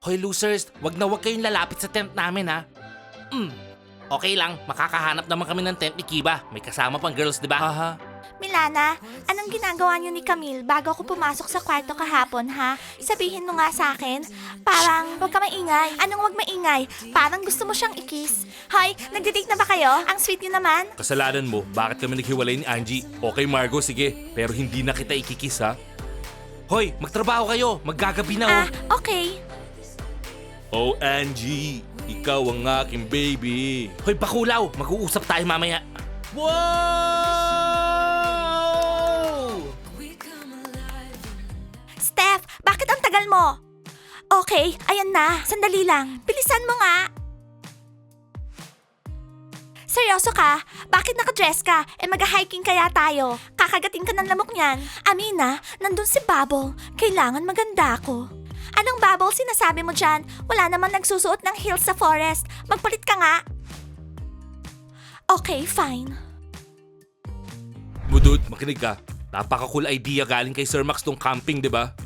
Hoy losers, wag na wag kayong lalapit sa tent namin ha. Okay lang, makakahanap naman kami ng tent ni Kiba. May kasama pang girls, di ba? Aha. Milana, anong ginagawa niyo ni Camille bago ako pumasok sa kwarto kahapon, ha? Sabihin mo nga sa akin. Parang, wag ka maingay. Anong wag maingay? Parang gusto mo siyang i-kiss. Hoy, nagdi-date na ba kayo? Ang sweet niyo naman. Kasalanan mo, bakit kami naghiwalay ni Angie? Okay Margo, sige. Pero hindi na kita ikikiss ha. Hoy, magtrabaho kayo. Maggagabi na oh. Okay. Oh Angie, ikaw ang aking baby. Hoy bakulaw, mag-uusap tayo mamaya. Wow! Steph, bakit ang tagal mo? Okay, ayan na. Sandali lang. Bilisan mo nga. Seryoso ka? Bakit nakadress ka? Mag-hiking kaya tayo. Kakagating ka ng lamok niyan. Amina, nandun si Bubble. Kailangan maganda ako. Anong Bubble sinasabi mo dyan? Wala naman nagsusuot ng heels sa forest. Magpalit ka nga. Okay, fine. Budut, makinig ka. Napaka-cool idea galing kay Sir Max tong camping, di ba?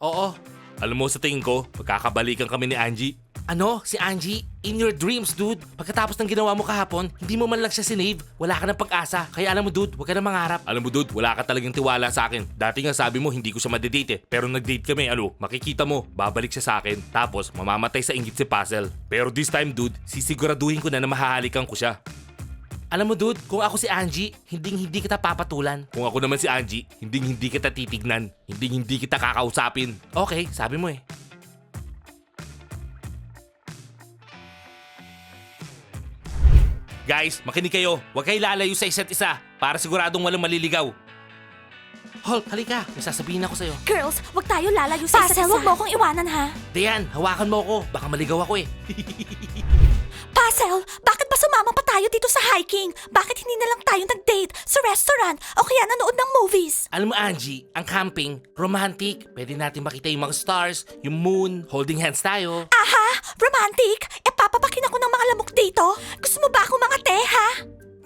Oo. Alam mo sa tingin ko, magkakabalikan kami ni Angie. Ano? Si Angie? In your dreams, dude. Pagkatapos ng ginawa mo kahapon, hindi mo man lang siya sinave. Wala ka ng pag-asa. Kaya alam mo, dude, huwag ka na mangarap. Alam mo, dude, wala ka talagang tiwala sa akin. Dati nga sabi mo, hindi ko siya madidate eh. Pero nag-date kami, makikita mo, babalik siya sa akin. Tapos, mamamatay sa inggit si Puzzle. Pero this time, dude, sisiguraduhin ko na mahahalikan ko siya. Alam mo, dude, kung ako si Angie, hindi kita papatulan. Kung ako naman si Angie, hindi kita titignan. Hindi kita kakausapin. Okay, sabi mo eh. Guys, makinig kayo. Huwag kayo lalayo sa isa't isa para siguradong walang maliligaw. Hulk, halika. May sasabihin ako sa'yo. Girls, wag tayo lalayo sa isa't isa. Wag mo akong iwanan, ha? Diyan, hawakan mo ako. Baka maligaw ako eh. Puzzle, bakit ba sumama pa tayo dito sa hiking? Bakit hindi na lang tayo nag-date sa restaurant o kaya nanood ng movies? Alam mo Angie, ang camping, romantic. Pwede natin makita yung mga stars, yung moon, holding hands tayo. Aha, romantic? Papapakin ako ng mga lamok dito? Gusto mo ba ako mga ha?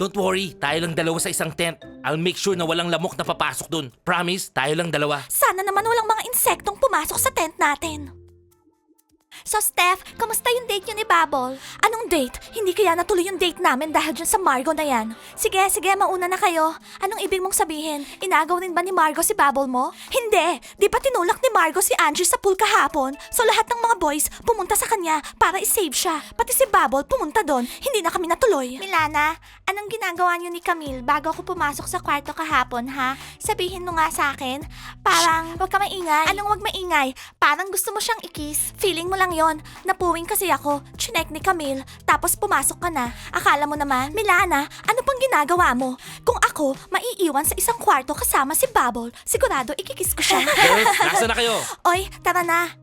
Don't worry, tayo lang dalawa sa isang tent. I'll make sure na walang lamok na papasok dun. Promise, tayo lang dalawa. Sana naman walang mga insektong pumasok sa tent natin. So Steph, kamusta yung date niyo ni Bubble? Anong date? Hindi kaya natuloy yung date namin dahil dyan sa Margo na yan? Sige, mauna na kayo. Anong ibig mong sabihin? Inagaw rin ba ni Margo si Bubble mo? Hindi! Di ba tinulak ni Margo si Angie sa pool kahapon? So lahat ng mga boys pumunta sa kanya para i-save siya. Pati si Bubble pumunta doon. Hindi na kami natuloy. Milana, anong ginagawa niyo ni Camille bago ako pumasok sa kwarto kahapon, ha? Sabihin mo nga sa akin. Parang, wag ka maingay. Anong wag maingay? Parang gusto mo siyang i-kiss. Feeling mo lang yon. Napuwing kasi ako, chinek ni Camille, tapos pumasok ka na. Akala mo naman, Milana, ano pang ginagawa mo? Kung ako, maiiwan sa isang kwarto kasama si Bubble, sigurado ikikiss ko siya. Girls, nasa na kayo? Oy, tara na.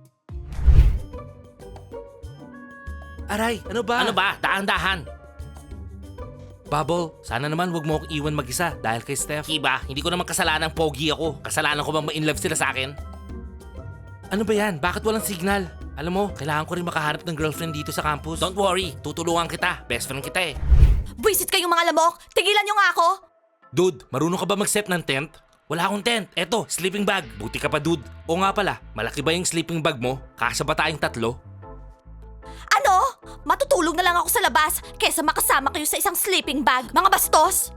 Aray, ano ba? Ano ba? Dahan-dahan. Bubble, sana naman wag mo akong iwan mag-isa dahil kay Steph. Kiba, hindi ko naman kasalanang pogi ako. Kasalanan ko bang ma-inlove sila sa akin? Ano ba yan? Bakit walang signal? Alam mo, kailangan ko rin makahanap ng girlfriend dito sa campus. Don't worry, tutulungan kita. Best friend kita eh. Buisit kayong mga lamok, tigilan niyo nga ako. Dude, marunong ka ba mag-set ng tent? Wala akong tent. Eto, sleeping bag. Buti ka pa, dude. O nga pala, malaki ba yung sleeping bag mo? Kasya ba tayong tatlo? Ano? Matutulog na lang ako sa labas kesa makasama kayo sa isang sleeping bag, mga bastos.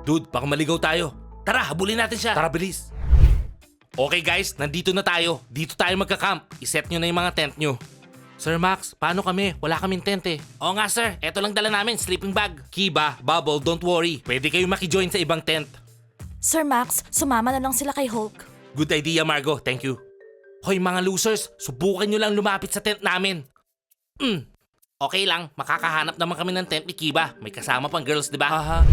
Dude, baka maligaw tayo. Tara, habulin natin siya. Tara, bilis. Okay guys, nandito na tayo. Dito tayo magka-camp. Iset nyo na yung mga tent nyo. Sir Max, paano kami? Wala kaming tent eh. Oo nga sir, eto lang dala namin, sleeping bag. Kiba, Bubble, don't worry. Pwede kayo makijoin sa ibang tent. Sir Max, sumama na lang sila kay Hulk. Good idea Margo, thank you. Hoy mga losers, subukan nyo lang lumapit sa tent namin. Okay lang, makakahanap naman kami ng tent ni Kiba. May kasama pang girls, di ba? Aha.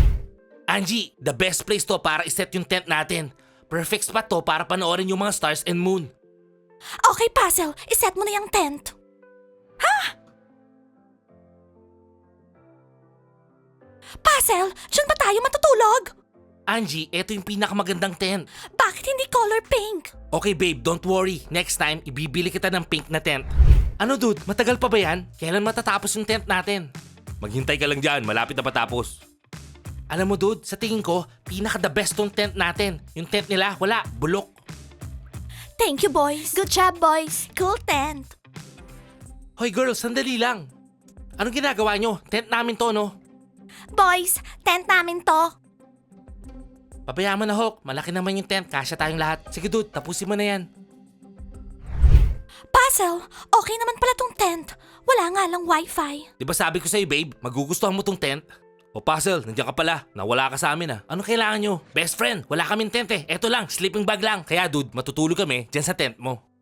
Angie, the best place to para iset yung tent natin. Perfect spot to para panoorin yung mga stars and moon. Okay, Puzzle, iset mo na yung tent. Ha? Puzzle, dyan ba tayo matutulog? Angie, eto yung pinakamagandang tent. Bakit hindi color pink? Okay babe, don't worry. Next time, ibibili kita ng pink na tent. Ano dude, matagal pa ba yan? Kailan matatapos yung tent natin? Maghintay ka lang dyan, malapit na patapos. Alam mo dude, sa tingin ko, pinaka-the best tong tent natin. Yung tent nila, wala, bulok. Thank you, boys. Good job, boys. Cool tent. Hoy girls, sandali lang. Anong ginagawa nyo? Tent namin to, no? Boys, tent namin to. Pabayaan mo na, Hulk. Malaki naman yung tent. Kasya tayong lahat. Sige dude, tapusin mo na yan. Puzzle, okay naman pala tong tent. Wala nga lang wifi. Di ba sabi ko sa'yo, babe, magugustuhan mo tong tent? O Puzzle, nandiyan ka pala. Nawala ka sa amin Ano kailangan nyo? Best friend, wala kaming tent Eto lang, sleeping bag lang. Kaya dude, matutulog kami dyan sa tent mo.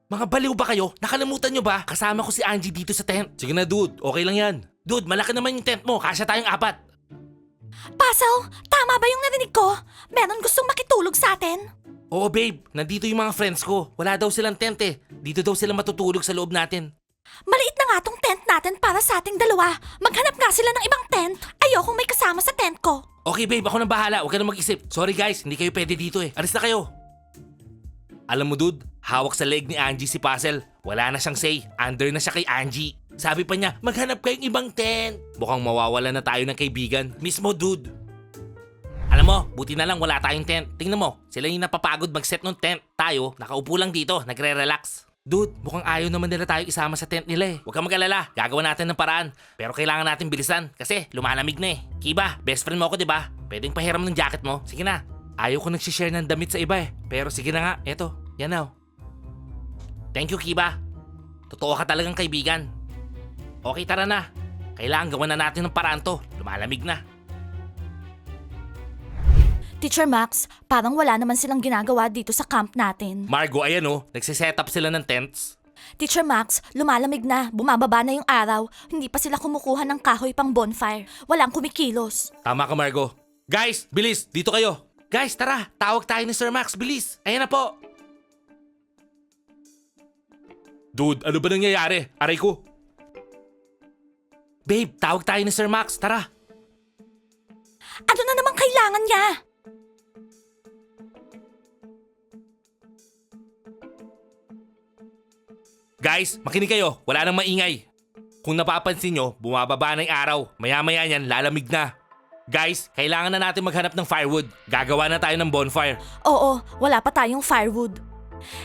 Mga baliw ba kayo? Nakalimutan nyo ba? Kasama ko si Angie dito sa tent. Sige na dude, okay lang yan. Dude, malaki naman yung tent mo. Kasya tayong 4. Puzzle, tama ba yung narinig ko? Meron gustong makitulog sa atin? Oo babe, nandito yung mga friends ko. Wala daw silang tent Dito daw sila matutulog sa loob natin. Maliit na nga tong tent natin para sa ating dalawa. Maghanap nga sila ng ibang tent. Ayokong may kasama sa tent ko. Okay babe, ako nang bahala. Huwag ka na mag-isip. Sorry guys, hindi kayo pwede dito Alis na kayo. Alam mo dude, hawak sa leg ni Angie si Puzzle. Wala na siyang say. Under na siya kay Angie. Sabi pa niya, maghanap kayong ibang tent. Mukhang mawawala na tayo ng kaibigan. Mismo dude. Alam mo, buti na lang wala tayong tent. Tingnan mo, sila yung napapagod mag-set ng tent. Tayo, nakaupo lang dito, nagre-relax. Dude, mukhang ayaw naman nila tayo isama sa tent nila Huwag kang mag-alala, gagawa natin ng paraan. Pero kailangan natin bilisan kasi lumalamig na Kiba, best friend mo ako diba? Pwedeng pahiram ng jacket mo. Sige na. Ayaw ko nagsishare ng damit sa iba Pero sige na nga, eto, yan na Thank you Kiba. Totoo ka talagang kaibigan. Okay, tara na. Kailangan gawan na natin ng paraan to. Lumalamig na. Teacher Max, parang wala naman silang ginagawa dito sa camp natin. Margo, ayan nagsiset up sila ng tents. Teacher Max, lumalamig na. Bumababa na yung araw. Hindi pa sila kumukuha ng kahoy pang bonfire. Walang kumikilos. Tama ka Margo. Guys, bilis, dito kayo. Guys, tara, tawag tayo ni Sir Max, bilis. Ayan na po. Dude, ano ba nangyayari? Aray ko. Babe, tawag tayo ni Sir Max, tara. Ano na naman kailangan niya? Guys, makinig kayo. Wala nang maingay. Kung napapansin nyo, bumababa na yung araw. Maya-maya yan, lalamig na. Guys, kailangan na natin maghanap ng firewood. Gagawa na tayo ng bonfire. Oo, wala pa tayong firewood.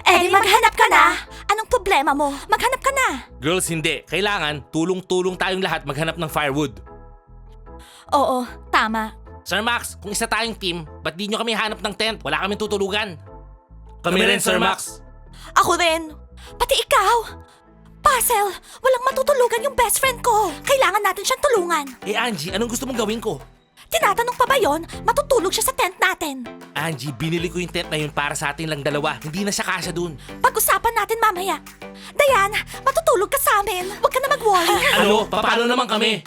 Eh, maghanap ka na! Anong problema mo? Maghanap ka na! Girls, hindi. Kailangan, tulong-tulong tayong lahat maghanap ng firewood. Oo, tama. Sir Max, kung isa tayong team, ba't di nyo kami hanap ng tent? Wala kami tutulugan. Kami rin, Sir Max. Ako rin. Pati ikaw. Puzzle, walang matutulugan yung best friend ko. Kailangan natin siyang tulungan. Eh Angie, anong gusto mong gawin ko? Tinatanong pa ba yon? Matutulog siya sa tent natin. Angie, binili ko yung tent na yun para sa atin lang dalawa. Hindi na siya kasya dun. Pag-usapan natin mamaya. Diane, matutulog ka sa amin. Huwag ka na mag-worry. Ano? Paano naman kami?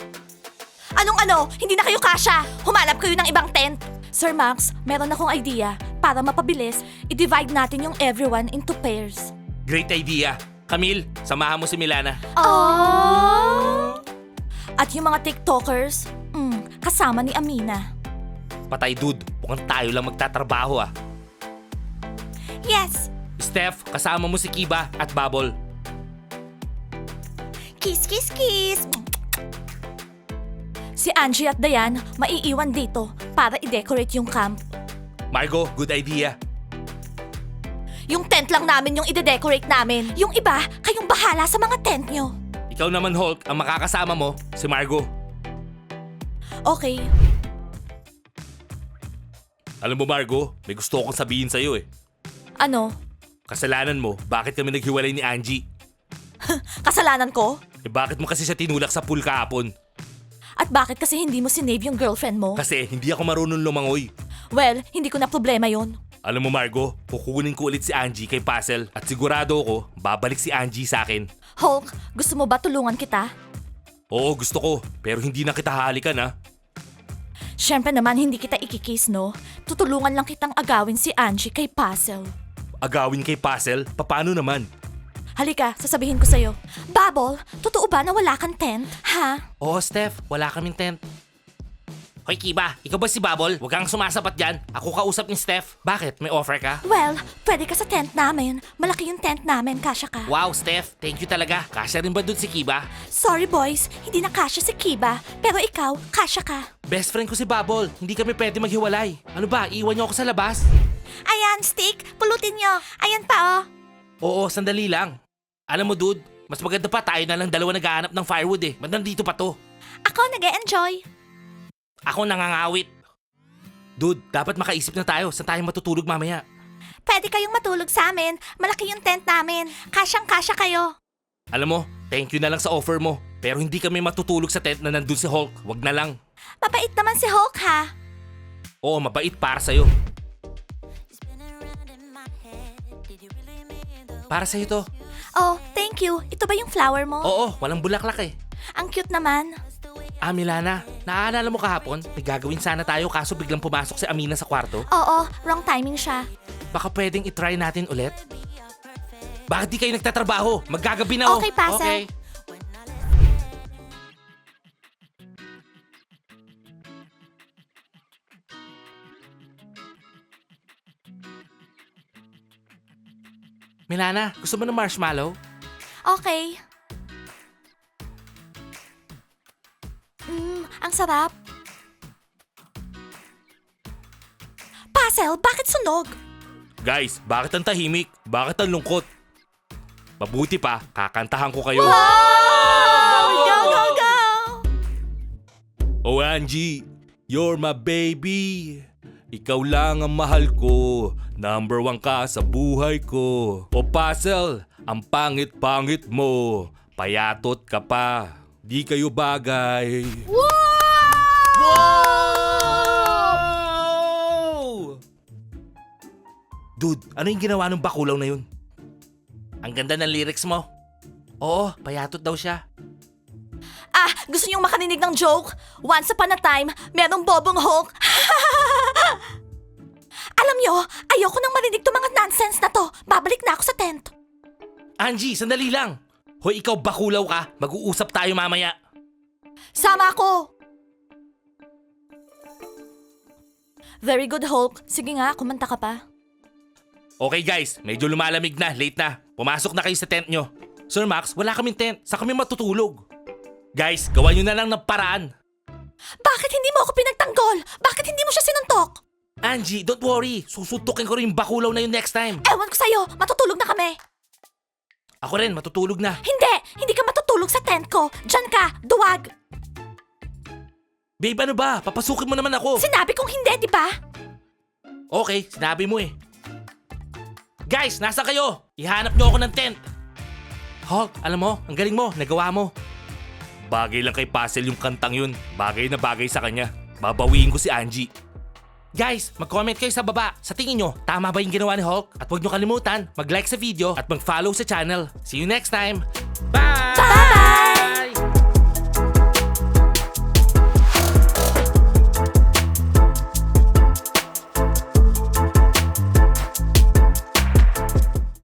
Anong ano? Hindi na kayo kasya. Humanap kayo ng ibang tent. Sir Max, meron akong idea. Para mapabilis, i-divide natin yung everyone into pairs. Great idea. Camille, samahan mo si Milana. Oh! At yung mga TikTokers, kasama ni Amina. Patay dude, mukhang tayo lang magtatrabaho Yes! Steph, kasama mo si Kiba at Bubble. Kiss, kiss, kiss! Si Angie at Diane maiiwan dito para i-decorate yung camp. Margo, good idea. Yung tent lang namin yung i-decorate namin. Yung iba, kayong bahala sa mga tent nyo. Ikaw naman Hulk, ang makakasama mo, si Margo. Okay. Alam mo Margo, may gusto akong sabihin sa'yo Ano? Kasalanan mo, bakit kami naghiwalay ni Angie? Kasalanan ko? Bakit mo kasi siya tinulak sa pool kahapon? At bakit kasi hindi mo sinave yung girlfriend mo? Kasi hindi ako marunong lumangoy. Well, hindi ko na problema yon. Alam mo Margo, kukunin ko ulit si Angie kay Puzzle at sigurado ako, babalik si Angie sa akin. Hulk, gusto mo ba tulungan kita? Oo, gusto ko, pero hindi na kita halikan Siyempre naman hindi kita ikikiss, no? Tutulungan lang kitang agawin si Angie kay Puzzle. Agawin kay Puzzle? Paano naman? Halika, sasabihin ko sa'yo. Bubble, totoo ba na wala kang tent? Ha? Oo, Steph, wala kaming tent. Hoy Kiba, ikaw ba si Bubble? Huwag kang sumasapat dyan. Ako kausap ni Steph. Bakit? May offer ka? Well, pwede ka sa tent namin. Malaki yung tent namin, kasya ka. Wow, Steph, thank you talaga. Kasya rin ba dun si Kiba? Sorry boys, hindi na kasya si Kiba. Pero ikaw, kasya ka. Best friend ko si Bubble. Hindi kami pwede maghiwalay. Ano ba, iwan niyo ako sa labas? Ayan, stick. Pulutin nyo. Ayan pa, oh. Oo, sandali lang. Alam mo dude, Mas maganda pa tayo na lang dalawa naghahanap ng firewood eh. Ba't nandito pa to? Ako nag-e-enjoy. Ako nangangawit. Dude, dapat makaisip na tayo. Saan tayo matutulog mamaya? Pwede kayong matulog sa amin. Malaki yung tent namin. Kasyang-kasya kayo. Alam mo, thank you na lang sa offer mo. Pero hindi kami matutulog sa tent na nandun si Hulk. Wag na lang. Mabait naman si Hulk ha. Oo, mabait para sa'yo. Para sa'yo to. Oh, thank you. Ito ba yung flower mo? Oo, walang bulaklak eh. Ang cute naman. Ah, Milana, naaalala mo kahapon? May gagawin sana tayo kaso biglang pumasok si Amina sa kwarto. Oo, wrong timing siya. Baka pwedeng itry natin ulit? Bakit di kayo nagtatrabaho? Maggagabi na oh. Okay, Pasa. Okay. Milana, gusto mo ng marshmallow? Okay. Ang sarap. Puzzle, bakit sunog? Guys, bakit ang tahimik? Bakit ang lungkot? Mabuti pa, kakantahan ko kayo. Wow! Go, go, go! Oh Angie, you're my baby. Ikaw lang ang mahal ko. Number 1 ka sa buhay ko. O Puzzle, ang pangit-pangit mo. Payatot ka pa. Di kayo bagay. Wow! Dude, ano yung ginawa ng bakulaw na yun? Ang ganda ng lyrics mo. Oo, payatot daw siya. Ah, gusto niyong makarinig ng joke? Once upon a time, merong bobong Hulk. Alam niyo, ayoko nang marinig to mga nonsense na to. Babalik na ako sa tent. Angie, sandali lang. Hoy, ikaw bakulaw ka. Mag-uusap tayo mamaya. Sama ako! Very good, Hulk. Sige nga, kumanta ka pa. Okay guys, medyo lumalamig na, late na. Pumasok na kayo sa tent nyo. Sir Max, wala kaming tent. Saan kami matutulog? Guys, gawa nyo na lang ng paraan. Bakit hindi mo ako pinagtanggol? Bakit hindi mo siya sinuntok? Angie, don't worry. Susuntukin ko rin yung bakulaw na yun next time. Ewan ko sa'yo, matutulog na kami. Ako rin, matutulog na. Hindi ka matutulog sa tent ko. Diyan ka, duwag. Babe, ano ba? Papasukin mo naman ako. Sinabi kong hindi, di ba? Okay, sinabi mo eh. Guys, nasa kayo? Ihanap nyo ako ng tent. Hulk, alam mo, ang galing mo, nagawa mo. Bagay lang kay Puzzle yung kantang yun. Bagay na bagay sa kanya. Babawiin ko si Angie. Guys, mag-comment kayo sa baba. Sa tingin nyo, tama ba yung ginawa ni Hulk? At huwag nyo kalimutan, mag-like sa video at mag-follow sa channel. See you next time. Bye! Bye!